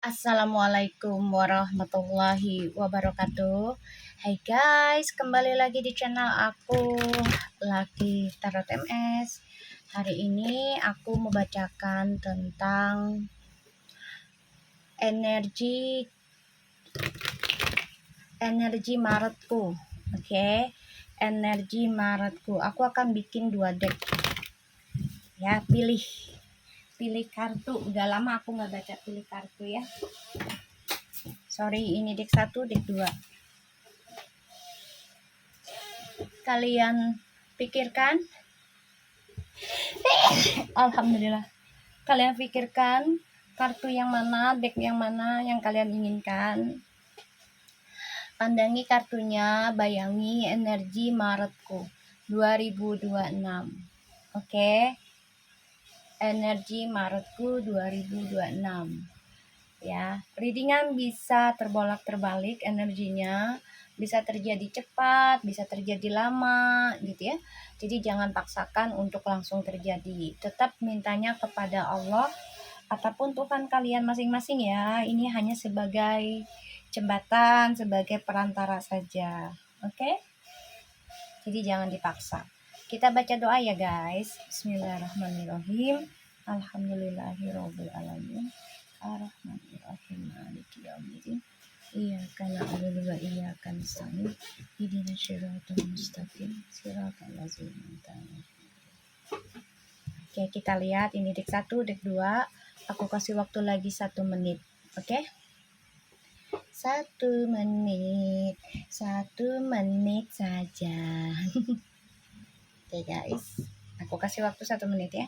Assalamualaikum warahmatullahi wabarakatuh. Hai guys, kembali lagi di channel aku Lucky Tarot MS. Hari ini aku membacakan tentang energi Maretku. Oke, energi Maretku. Aku akan bikin 2 deck. Ya, pilih kartu. Udah lama aku nggak baca pilih kartu ya. Sorry, ini deck 1, deck 2. Kalian pikirkan. Alhamdulillah. Kalian pikirkan kartu yang mana, deck yang mana yang kalian inginkan. Pandangi kartunya, bayangi energi Maretku 2026. Oke. Energi Maretku 2026. Ya, readingan bisa terbolak-terbalik energinya, bisa terjadi cepat, bisa terjadi lama gitu ya. Jadi jangan paksakan untuk langsung terjadi. Tetap mintanya kepada Allah ataupun Tuhan kalian masing-masing ya. Ini hanya sebagai jembatan, sebagai perantara saja. Oke? Jadi jangan dipaksa. Kita baca doa ya guys. Bismillahirrahmanirrahim. Alhamdulillahirabbil alamin. Ar-Rahmanir-Rahim. Maliki yaumiddin. Iyyaka na'budu wa iyyaka nasta'in. Ihdinas siratal mustaqim. Siratal ladzina an'amta 'alaihim. Oke, kita lihat ini deck 1, deck 2. Aku kasih waktu lagi 1 menit. Oke? 1 menit. 1 menit saja. Oke guys. Aku kasih waktu 1 menit ya.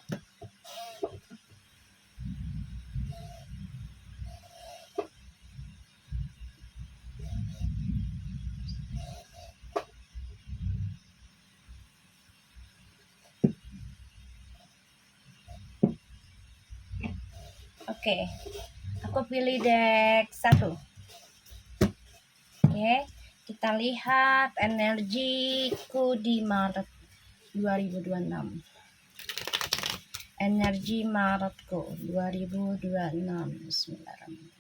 Oke, aku pilih deck 1. Oke, kita lihat energiku di Maret 2026. Energi Maretku 2026. Bismillahirrahmanirrahim.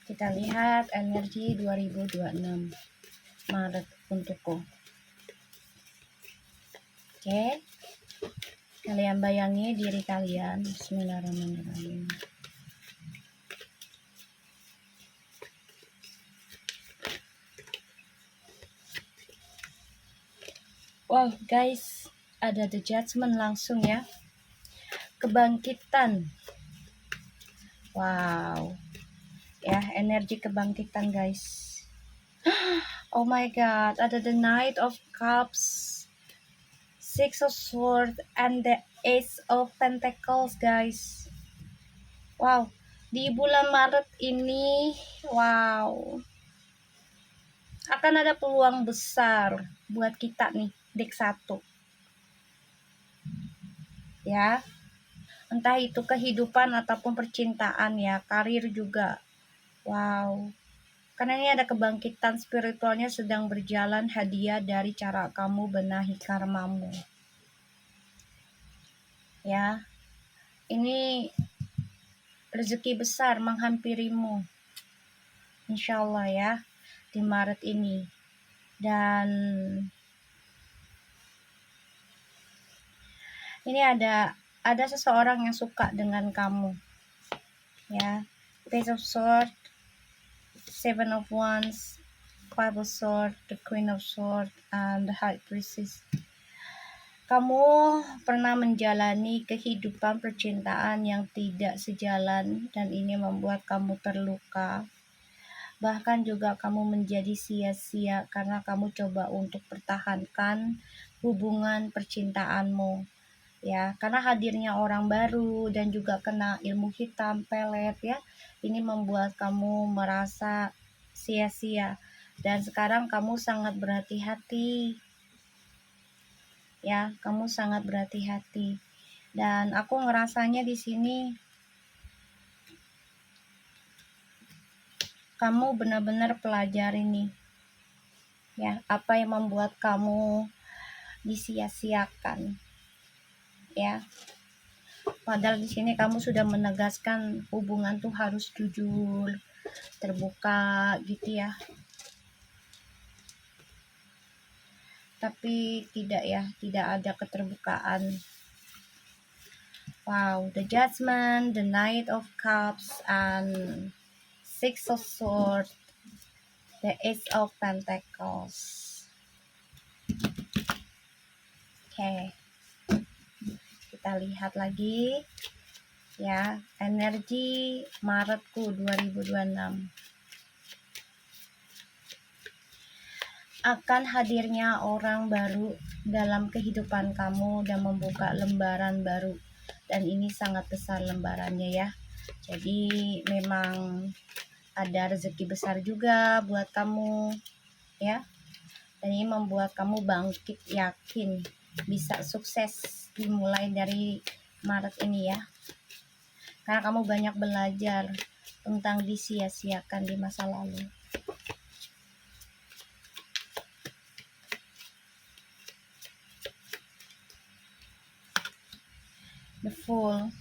Kita lihat energi 2026 Maret untukku. Oke. Kalian bayangi diri kalian. Bismillahirrahmanirrahim. Wow, guys, ada the judgment langsung ya. Kebangkitan. Wow. Ya, energi kebangkitan, guys. Oh my god, ada the Knight of Cups, Six of Swords, and the Ace of Pentacles, guys. Wow, di bulan Maret ini, wow, akan ada peluang besar buat kita nih, deck 1. Ya, entah itu kehidupan ataupun percintaan ya, karir juga. Wow, karena ini ada kebangkitan spiritualnya sedang berjalan, hadiah dari cara kamu benahi karmamu. Ya, ini rezeki besar menghampirimu, insya Allah ya, di Maret ini. Dan ini ada seseorang yang suka dengan kamu. Ya, Page of Swords, Seven of Wands, Five of Swords, the Queen of Swords, and the High Priestess. Kamu pernah menjalani kehidupan percintaan yang tidak sejalan dan ini membuat kamu terluka. Bahkan juga kamu menjadi sia-sia karena kamu coba untuk pertahankan hubungan percintaanmu. Ya, karena hadirnya orang baru dan juga kena ilmu hitam pelet ya. Ini membuat kamu merasa sia-sia dan sekarang kamu sangat berhati-hati. Ya, kamu sangat berhati-hati. Dan aku ngerasanya di sini kamu benar-benar pelajari nih. Ya, apa yang membuat kamu disia-siakan. Ya. Padahal di sini kamu sudah menegaskan hubungan tuh harus jujur, terbuka gitu ya. Tapi tidak ya, tidak ada keterbukaan. Wow, the Judgment, the Knight of Cups, and Six of Swords, the Ace of Pentacles. Oke, kita lihat lagi ya, energi Maretku 2026. Akan hadirnya orang baru dalam kehidupan kamu dan membuka lembaran baru, dan ini sangat besar lembarannya ya. Jadi memang ada rezeki besar juga buat kamu ya, dan ini membuat kamu bangkit yakin bisa sukses dimulai dari Maret ini ya, karena kamu banyak belajar tentang disia-siakan di masa lalu. The Fool.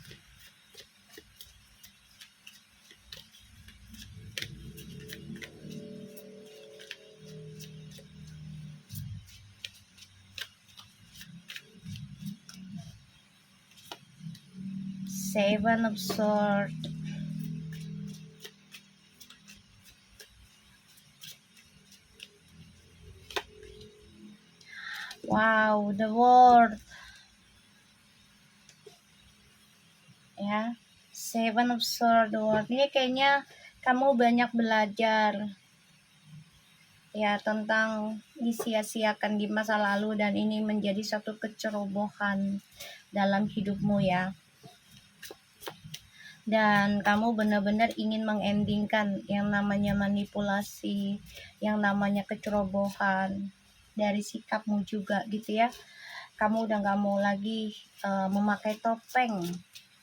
Seven of Swords. Wow, the World. Ya, Seven of Swords, the World. Ini kayaknya kamu banyak belajar ya tentang disia-siakan di masa lalu, dan ini menjadi satu kecerobohan dalam hidupmu ya. Dan kamu benar-benar ingin mengendingkan yang namanya manipulasi, yang namanya kecerobohan dari sikapmu juga gitu ya. Kamu udah gak mau lagi memakai topeng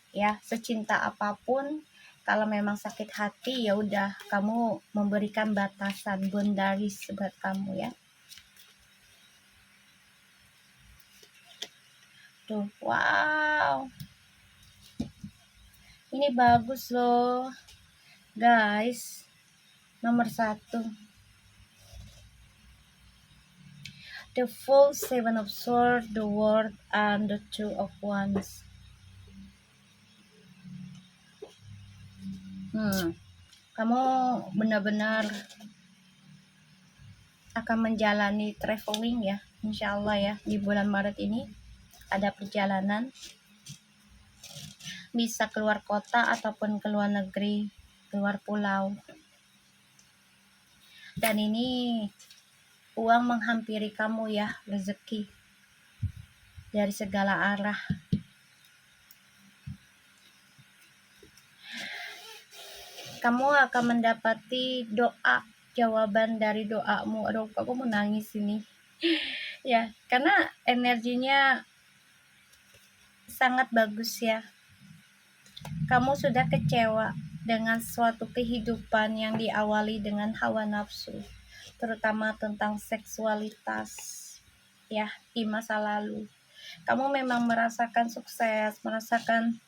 ya, secinta apapun. Kalau memang sakit hati ya udah, kamu memberikan batasan, boundaries buat kamu ya. Tuh, wow, ini bagus loh guys. Nomor 1, the Fool, Seven of Swords, the World, and the Two of Wands. Kamu benar-benar akan menjalani traveling ya, insya Allah ya, di bulan Maret ini ada perjalanan, bisa keluar kota ataupun keluar negeri, keluar pulau. Dan ini uang menghampiri kamu ya, rezeki dari segala arah. Kamu akan mendapati doa, jawaban dari doamu. Aduh, aku mau nangis ini ya, karena energinya sangat bagus ya. Kamu sudah kecewa dengan suatu kehidupan yang diawali dengan hawa nafsu, terutama tentang seksualitas ya di masa lalu. Kamu memang merasakan sukses, merasakan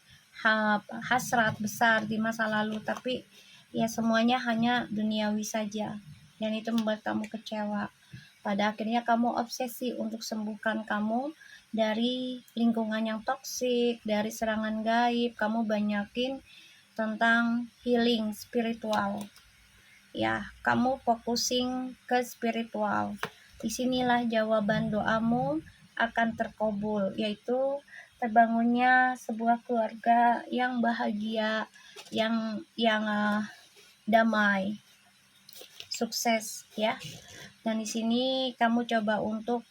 hasrat besar di masa lalu, tapi ya semuanya hanya duniawi saja, dan itu membuat kamu kecewa. Pada akhirnya kamu obsesi untuk sembuhkan kamu dari lingkungan yang toksik, dari serangan gaib. Kamu banyakin tentang healing spiritual ya, kamu focusing ke spiritual. Disinilah jawaban doamu akan terkabul, yaitu terbangunnya sebuah keluarga yang bahagia, yang damai, sukses ya. Dan di sini kamu coba untuk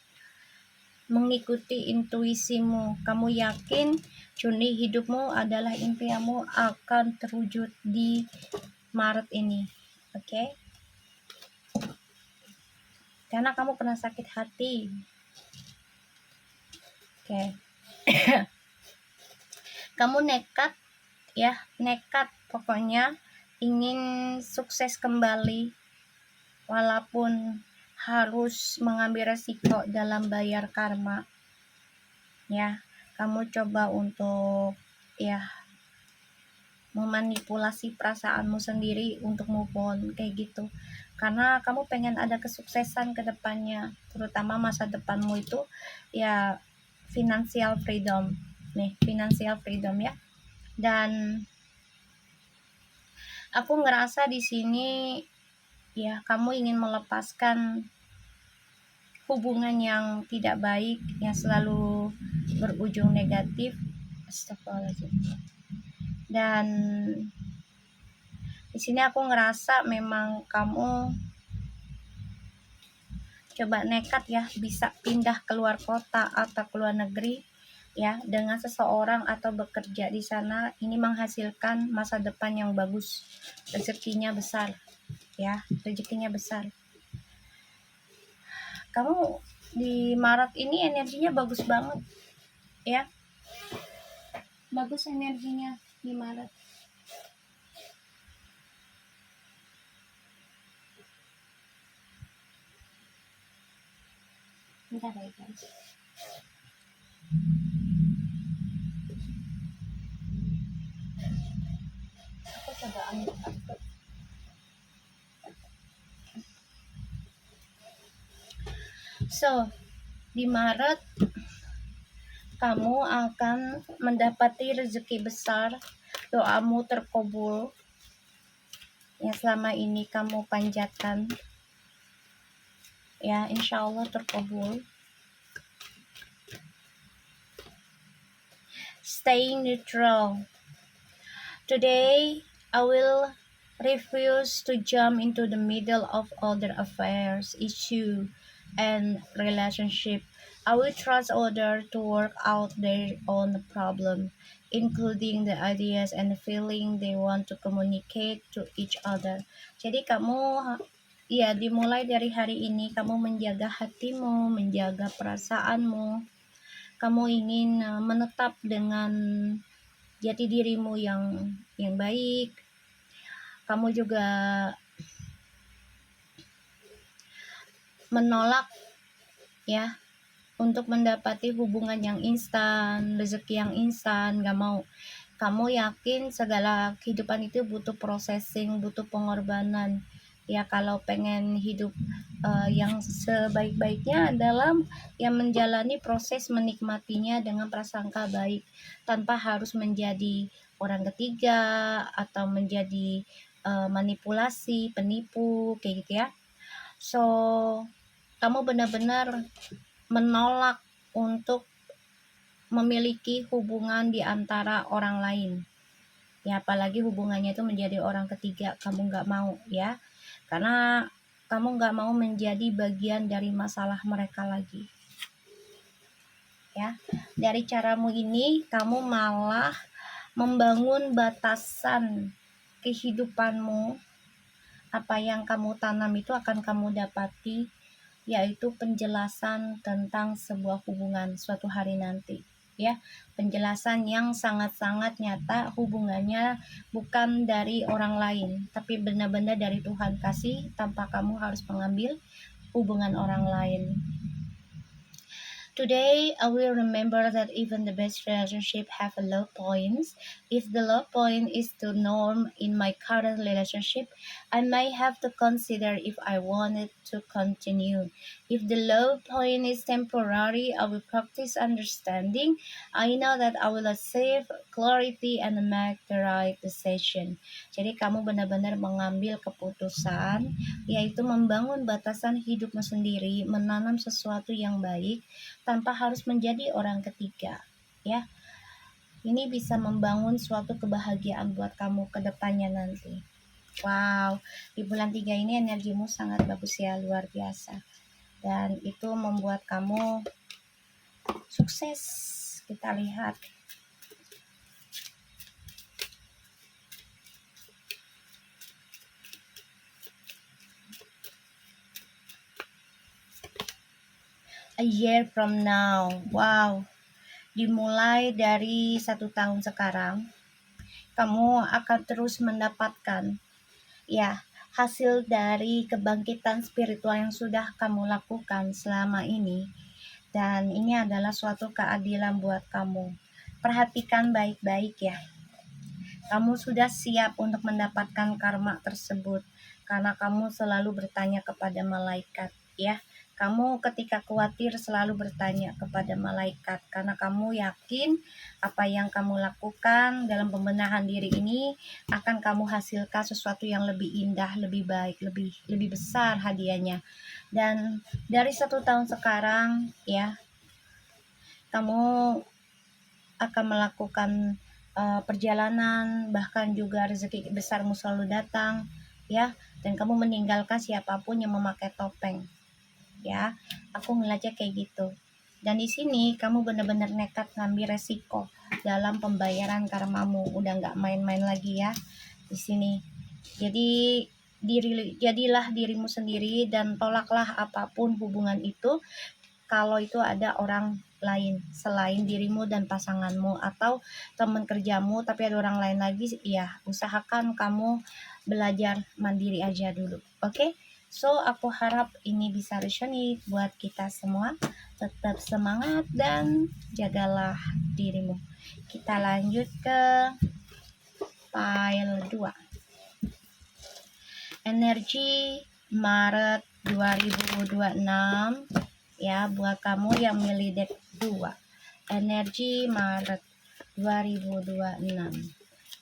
mengikuti intuisimu. Kamu yakin journey hidupmu adalah impianmu akan terwujud di Maret ini. Oke? Karena kamu pernah sakit hati. Oke. Kamu nekat ya, nekat pokoknya ingin sukses kembali walaupun harus mengambil resiko dalam bayar karma. Ya, kamu coba untuk ya memanipulasi perasaanmu sendiri untuk move on kayak gitu. Karena kamu pengen ada kesuksesan ke depannya, terutama masa depanmu itu ya financial freedom. Nih, financial freedom ya. Dan aku ngerasa di sini ya kamu ingin melepaskan hubungan yang tidak baik, yang selalu berujung negatif. Astagfirullahaladzim. Dan di sini aku ngerasa memang kamu coba nekat ya, bisa pindah keluar kota atau keluar negeri ya dengan seseorang atau bekerja di sana. Ini menghasilkan masa depan yang bagus, rezekinya besar ya, rezekinya besar. Kamu di Maret ini energinya bagus banget ya, bagus energinya di Maret. Bentar ya guys. Aku coba ambil kartu. So, di Maret kamu akan mendapati rezeki besar, doamu terkabul yang selama ini kamu panjatkan ya, insya Allah terkabul. Staying neutral. Today I will refuse to jump into the middle of other affairs, issue and relationship. I will trust others to work out their own problem, including the ideas and the feeling they want to communicate to each other. Jadi kamu ya dimulai dari hari ini kamu menjaga hatimu, menjaga perasaanmu. Kamu ingin menetap dengan jati dirimu yang baik. Kamu juga menolak ya untuk mendapati hubungan yang instan, rezeki yang instan, gak mau. Kamu yakin segala kehidupan itu butuh processing, butuh pengorbanan. Ya kalau pengen hidup yang sebaik-baiknya adalah yang menjalani proses menikmatinya dengan prasangka baik, tanpa harus menjadi orang ketiga atau menjadi manipulasi, penipu kayak gitu ya. So kamu benar-benar menolak untuk memiliki hubungan di antara orang lain ya, apalagi hubungannya itu menjadi orang ketiga. Kamu nggak mau ya, karena kamu nggak mau menjadi bagian dari masalah mereka lagi ya. Dari caramu ini kamu malah membangun batasan kehidupanmu. Apa yang kamu tanam itu akan kamu dapati, yaitu penjelasan tentang sebuah hubungan suatu hari nanti ya. Penjelasan yang sangat-sangat nyata, hubungannya bukan dari orang lain tapi benar-benar dari Tuhan kasih, tanpa kamu harus mengambil hubungan orang lain. Today, I will remember that even the best relationship have a low points. If the low point is the norm in my current relationship, I may have to consider if I wanted to continue. If the low point is temporary, I will practice understanding. I know that I will achieve clarity and make the right decision. Jadi kamu benar-benar mengambil keputusan, yaitu membangun batasan hidupmu sendiri, menanam sesuatu yang baik, tanpa harus menjadi orang ketiga, ya. Ini bisa membangun suatu kebahagiaan buat kamu ke depannya nanti. Wow, di bulan 3 ini energimu sangat bagus ya, luar biasa. Dan itu membuat kamu sukses. Kita lihat. A year from now. Wow. Dimulai dari 1 tahun sekarang, kamu akan terus mendapatkan ya hasil dari kebangkitan spiritual yang sudah kamu lakukan selama ini. Dan ini adalah suatu keadilan buat kamu. Perhatikan baik-baik ya. Kamu sudah siap untuk mendapatkan karma tersebut karena kamu selalu bertanya kepada malaikat ya. Kamu ketika khawatir selalu bertanya kepada malaikat karena kamu yakin apa yang kamu lakukan dalam pembenahan diri ini akan kamu hasilkan sesuatu yang lebih indah, lebih baik, lebih besar hadiahnya. Dan dari 1 tahun sekarang ya, kamu akan melakukan perjalanan, bahkan juga rezeki besarmu selalu datang ya, dan kamu meninggalkan siapapun yang memakai topeng ya. Aku ngeliatnya kayak gitu. Dan di sini kamu benar-benar nekat ngambil resiko dalam pembayaran karmamu, udah nggak main-main lagi ya di sini. Jadi jadilah dirimu sendiri dan tolaklah apapun hubungan itu kalau itu ada orang lain selain dirimu dan pasanganmu atau teman kerjamu, tapi ada orang lain lagi, ya usahakan kamu belajar mandiri aja dulu. Oke? So, aku harap ini bisa resonate buat kita semua. Tetap semangat dan jagalah dirimu. Kita lanjut ke file 2. Energi Maret 2026 ya, buat kamu yang milih deck 2. Energi Maret 2026.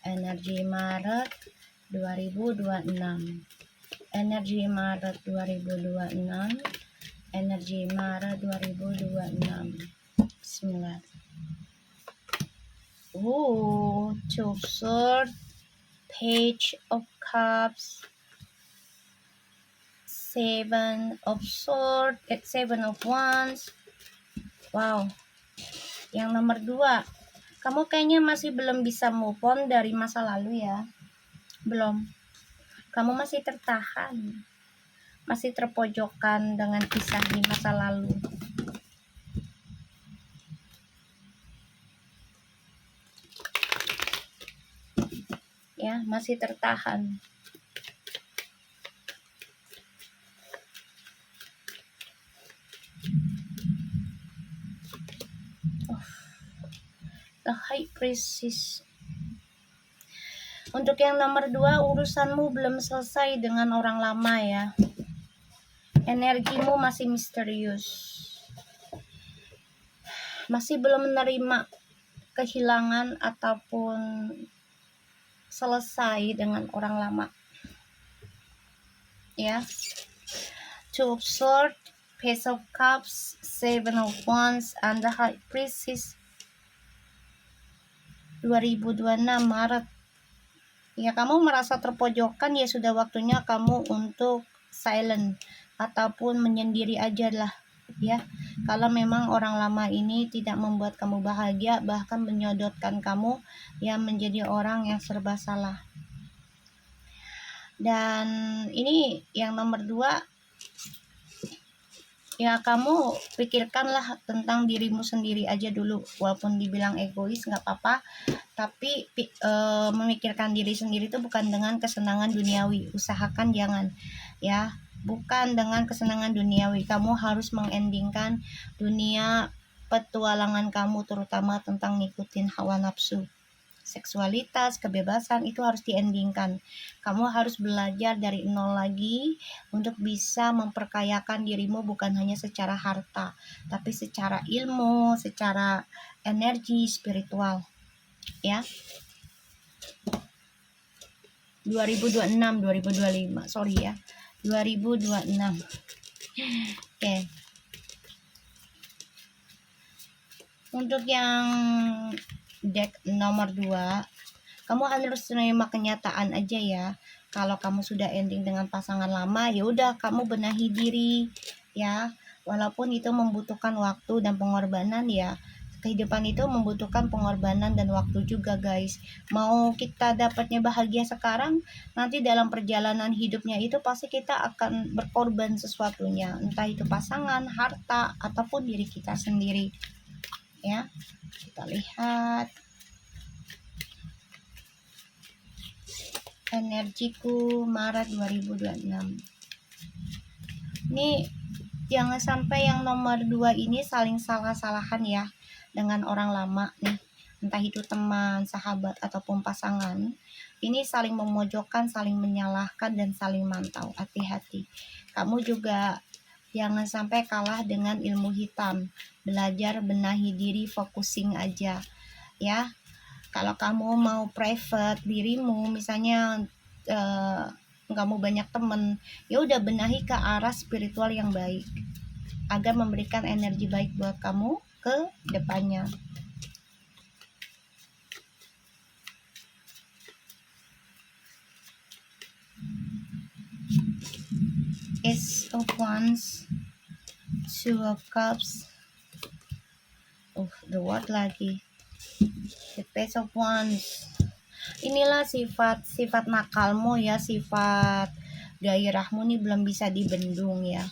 Energi Maret 2026. Energi Maret 2026. Energi Maret 2026. Bismillah. Two of Swords, Page of Cups, Seven of Swords, Seven of Wands. Wow. Yang nomor 2, kamu kayaknya masih belum bisa move on dari masa lalu ya. Belum. Kamu masih tertahan, masih terpojokkan dengan kisah di masa lalu. Ya, masih tertahan. The High Priestess. Untuk yang nomor 2, urusanmu belum selesai dengan orang lama ya. Energimu masih misterius. Masih belum menerima kehilangan ataupun selesai dengan orang lama. Ya. Two of Swords, Page of Cups, Seven of Wands, and the High Priestess. 2026 Maret. Ya, kamu merasa terpojokkan, ya sudah waktunya kamu untuk silent ataupun menyendiri aja lah ya. Kalau memang orang lama ini tidak membuat kamu bahagia, bahkan menyodotkan kamu yang menjadi orang yang serba salah. Dan ini yang nomor 2, ya kamu pikirkanlah tentang dirimu sendiri aja dulu. Walaupun dibilang egois nggak apa-apa, tapi memikirkan diri sendiri itu bukan dengan kesenangan duniawi. Usahakan jangan ya, bukan dengan kesenangan duniawi. Kamu harus mengendingkan dunia petualangan kamu, terutama tentang ngikutin hawa nafsu. Seksualitas, kebebasan itu harus diendingkan. Kamu harus belajar dari nol lagi untuk bisa memperkayakan dirimu, bukan hanya secara harta, tapi secara ilmu, secara energi spiritual ya. 2026, 2025, sorry ya, 2026. Oke. Untuk yang deck nomor 2, kamu harus menerima kenyataan aja ya. Kalau kamu sudah ending dengan pasangan lama, ya udah kamu benahi diri ya. Walaupun itu membutuhkan waktu dan pengorbanan ya. Kehidupan itu membutuhkan pengorbanan dan waktu juga guys. Mau kita dapatnya bahagia sekarang, nanti dalam perjalanan hidupnya itu pasti kita akan berkorban sesuatunya. Entah itu pasangan, harta, ataupun diri kita sendiri ya. Kita lihat energiku Maret 2026. Ini jangan sampai yang nomor 2 ini saling salah-salahan ya dengan orang lama nih. Entah itu teman, sahabat, ataupun pasangan. Ini saling memojokkan, saling menyalahkan, dan saling mantau. Hati-hati. Kamu juga jangan sampai kalah dengan ilmu hitam. Belajar benahi diri, focusing aja ya. Kalau kamu mau private dirimu, misalnya kamu banyak temen, ya udah benahi ke arah spiritual yang baik agar memberikan energi baik buat kamu ke depannya. Ace of Wands, Two of Cups, the World lagi, the Page of Wands. Inilah sifat nakalmu ya, sifat gairahmu nih belum bisa dibendung ya.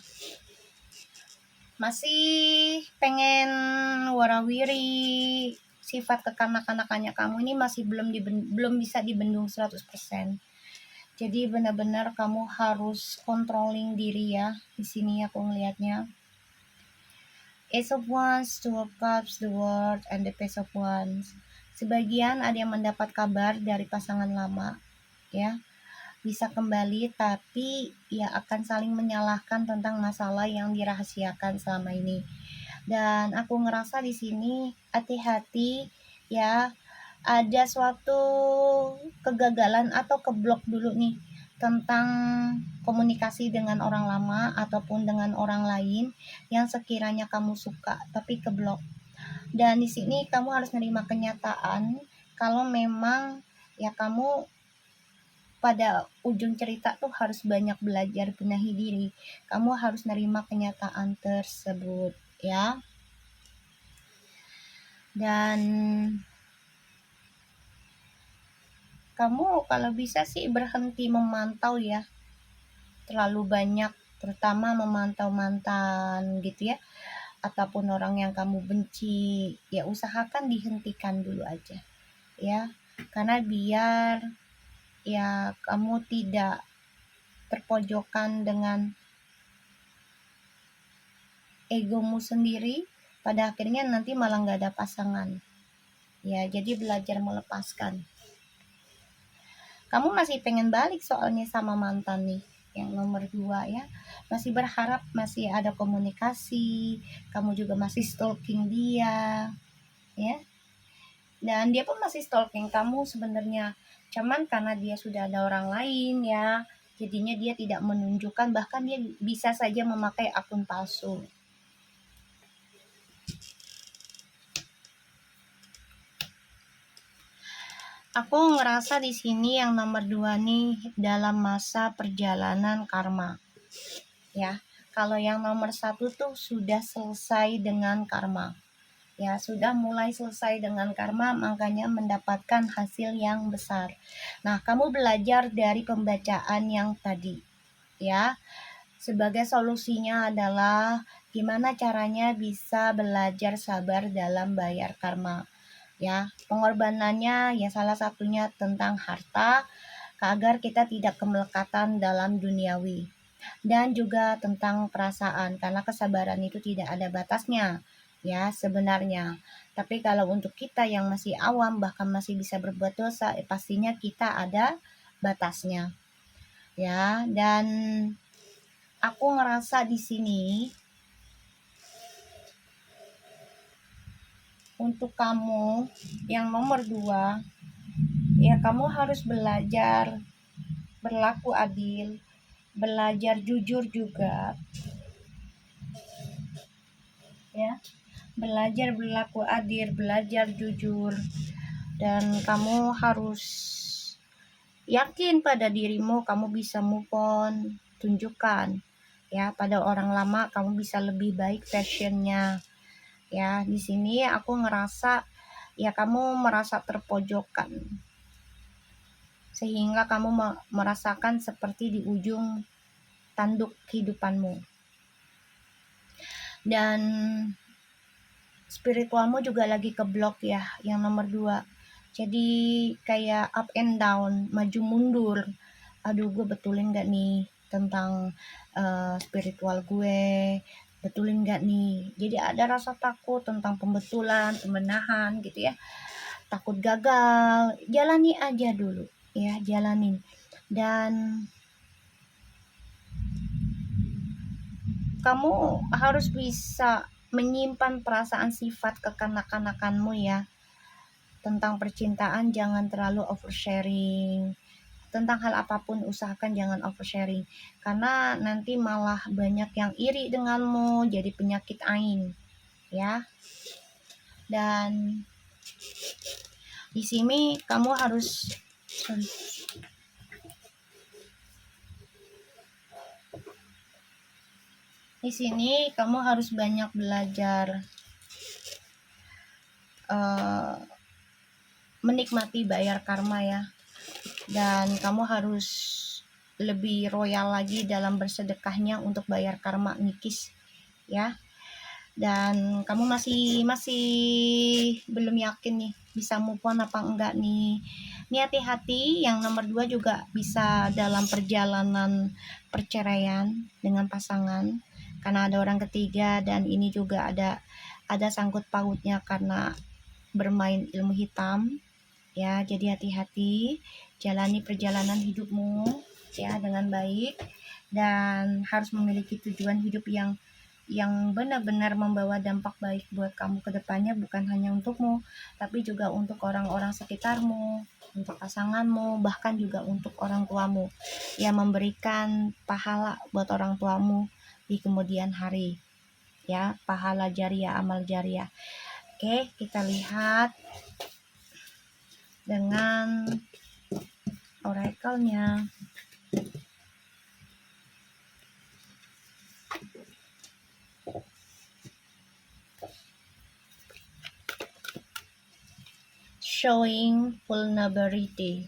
Masih pengen warawiri, sifat kekanak-kanakannya kamu ini masih belum bisa dibendung 100%. Jadi benar-benar kamu harus controlling diri ya. Di sini aku ngelihatnya. Ace of Wands, Two of Cups, the World, and the Page of Wands. Sebagian ada yang mendapat kabar dari pasangan lama, ya. Bisa kembali, tapi ya akan saling menyalahkan tentang masalah yang dirahasiakan selama ini. Dan aku ngerasa di sini hati-hati ya. Ada suatu kegagalan atau keblok dulu nih tentang komunikasi dengan orang lama ataupun dengan orang lain yang sekiranya kamu suka tapi keblok. Dan di sini kamu harus menerima kenyataan kalau memang ya kamu pada ujung cerita tuh harus banyak belajar benahi diri. Kamu harus menerima kenyataan tersebut ya. Dan kamu kalau bisa sih berhenti memantau ya terlalu banyak, terutama memantau mantan gitu ya, ataupun orang yang kamu benci. Ya usahakan dihentikan dulu aja ya, karena biar ya kamu tidak terpojokkan dengan egomu sendiri, pada akhirnya nanti malah nggak ada pasangan ya. Jadi belajar melepaskan. Kamu masih pengen balik soalnya sama mantan nih, yang nomor 2 ya. Masih berharap masih ada komunikasi, kamu juga masih stalking dia ya. Dan dia pun masih stalking kamu sebenarnya. Cuman karena dia sudah ada orang lain ya, jadinya dia tidak menunjukkan, bahkan dia bisa saja memakai akun palsu. Aku ngerasa di sini yang nomor 2 nih dalam masa perjalanan karma. Ya, kalau yang nomor 1 tuh sudah selesai dengan karma. Ya, sudah mulai selesai dengan karma, makanya mendapatkan hasil yang besar. Nah, kamu belajar dari pembacaan yang tadi. Ya, sebagai solusinya adalah gimana caranya bisa belajar sabar dalam bayar karma. Ya, pengorbanannya ya salah satunya tentang harta agar kita tidak kemelekatan dalam duniawi, dan juga tentang perasaan karena kesabaran itu tidak ada batasnya ya sebenarnya. Tapi kalau untuk kita yang masih awam bahkan masih bisa berbuat dosa, pastinya kita ada batasnya ya. Dan aku ngerasa di sini untuk kamu yang nomor 2 ya, kamu harus belajar berlaku adil, belajar jujur juga ya. belajar berlaku adil, belajar jujur, dan kamu harus yakin pada dirimu, kamu bisa move on. Tunjukkan ya pada orang lama kamu bisa lebih baik versionnya. Ya, di sini aku ngerasa ya kamu merasa terpojokan, sehingga kamu merasakan seperti di ujung tanduk kehidupanmu. Dan spiritualmu juga lagi keblok ya, yang nomor 2. Jadi kayak up and down, maju mundur. Aduh, gue betulin gak nih tentang spiritual gue, betulin gak nih. Jadi ada rasa takut tentang pembetulan, pembenahan gitu ya, takut gagal. Jalani aja dulu ya, jalanin. Dan kamu harus bisa menyimpan perasaan sifat kekanak-kanakanmu ya. Tentang percintaan jangan terlalu oversharing. Tentang hal apapun usahakan jangan oversharing, karena nanti malah banyak yang iri denganmu, jadi penyakit ain ya. Dan di sini kamu harus banyak belajar menikmati bayar karma ya. Dan kamu harus lebih royal lagi dalam bersedekahnya untuk bayar karma ngikis ya. Dan kamu masih belum yakin nih bisa move on apa enggak nih. Ini hati-hati. Yang nomor 2 juga bisa dalam perjalanan perceraian dengan pasangan karena ada orang ketiga, dan ini juga ada sangkut pautnya karena bermain ilmu hitam ya. Jadi hati-hati, jalani perjalanan hidupmu ya dengan baik, dan harus memiliki tujuan hidup yang benar-benar membawa dampak baik buat kamu ke depannya, bukan hanya untukmu tapi juga untuk orang-orang sekitarmu, untuk pasanganmu, bahkan juga untuk orang tuamu ya, memberikan pahala buat orang tuamu di kemudian hari ya, pahala jariah, amal jariah. Oke, kita lihat dengan oracle-nya. Showing vulnerability.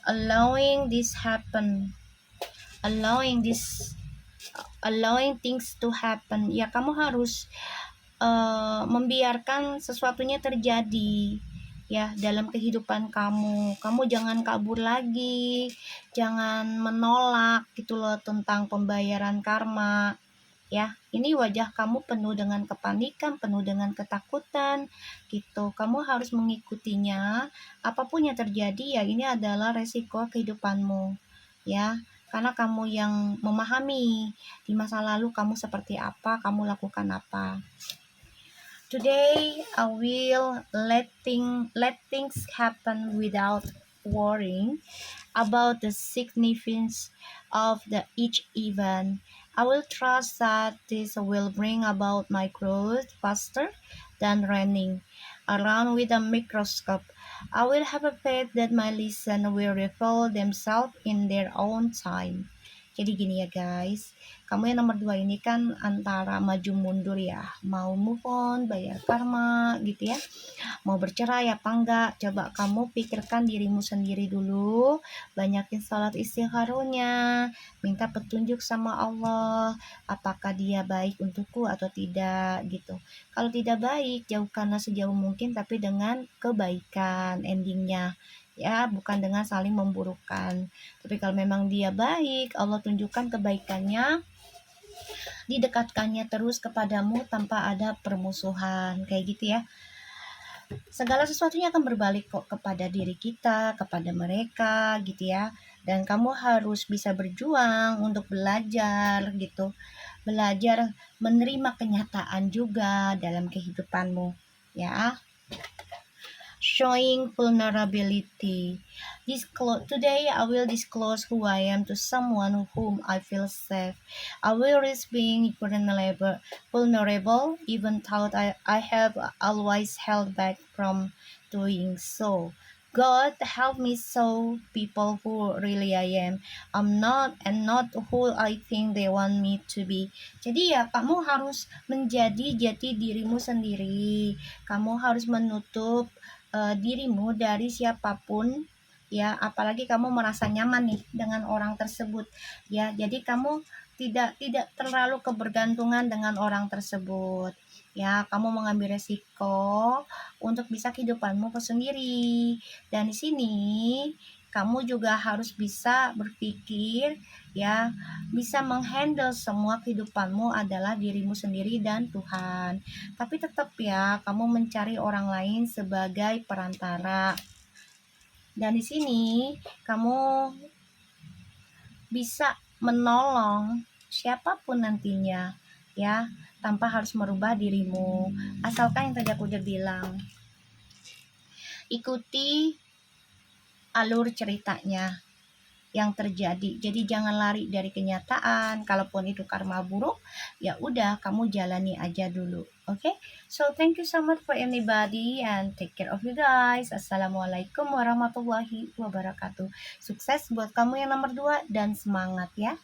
Allowing this happen, allowing things to happen ya. Kamu harus membiarkan sesuatunya terjadi ya dalam kehidupan kamu. Kamu jangan kabur lagi, jangan menolak gitu loh tentang pembayaran karma ya. Ini wajah kamu penuh dengan kepanikan, penuh dengan ketakutan gitu. Kamu harus mengikutinya. Apapun yang terjadi ya, ini adalah resiko kehidupanmu ya, karena kamu yang memahami di masa lalu kamu seperti apa, kamu lakukan apa. Today I will let things happen without worrying about the significance of each event. I will trust that this will bring about my growth faster than running around with a microscope. I will have a faith that my lesson will reveal themselves in their own time. Jadi gini ya guys, kamu yang nomor 2 ini kan antara maju mundur ya, mau move on, bayar karma gitu ya, mau bercerai apa enggak. Coba kamu pikirkan dirimu sendiri dulu, banyakin salat istigharanya, minta petunjuk sama Allah, apakah dia baik untukku atau tidak gitu. Kalau tidak baik, jauhkanlah sejauh mungkin, tapi dengan kebaikan endingnya ya, bukan dengan saling memburukkan. Tapi kalau memang dia baik, Allah tunjukkan kebaikannya, didekatkannya terus kepadamu tanpa ada permusuhan kayak gitu ya. Segala sesuatunya akan berbalik kok kepada diri kita, kepada mereka gitu ya. Dan kamu harus bisa berjuang untuk belajar gitu, belajar menerima kenyataan juga dalam kehidupanmu ya. showing vulnerability. Today, I will disclose who I am to someone whom I feel safe. I will risk being vulnerable, even though I have always held back from doing so. God help me show people who really I am. I'm not and not who I think they want me to be. Jadi ya kamu harus menjadi jati dirimu sendiri. Kamu harus menutup dirimu dari siapapun ya, apalagi kamu merasa nyaman nih dengan orang tersebut ya. Jadi kamu tidak terlalu kebergantungan dengan orang tersebut ya. Kamu mengambil resiko untuk bisa kehidupanmu sendiri. Dan di sini kamu juga harus bisa berpikir ya, bisa menghandle semua kehidupanmu adalah dirimu sendiri dan Tuhan. Tapi tetap ya, kamu mencari orang lain sebagai perantara. Dan di sini kamu bisa menolong siapapun nantinya ya, tanpa harus merubah dirimu. Asalkan yang tadi aku udah bilang, ikuti alur ceritanya yang terjadi. Jadi jangan lari dari kenyataan. Kalaupun itu karma buruk, ya udah kamu jalani aja dulu. Oke? So thank you so much for anybody and take care of you guys. Assalamualaikum warahmatullahi wabarakatuh. Sukses buat kamu yang nomor 2 dan semangat ya.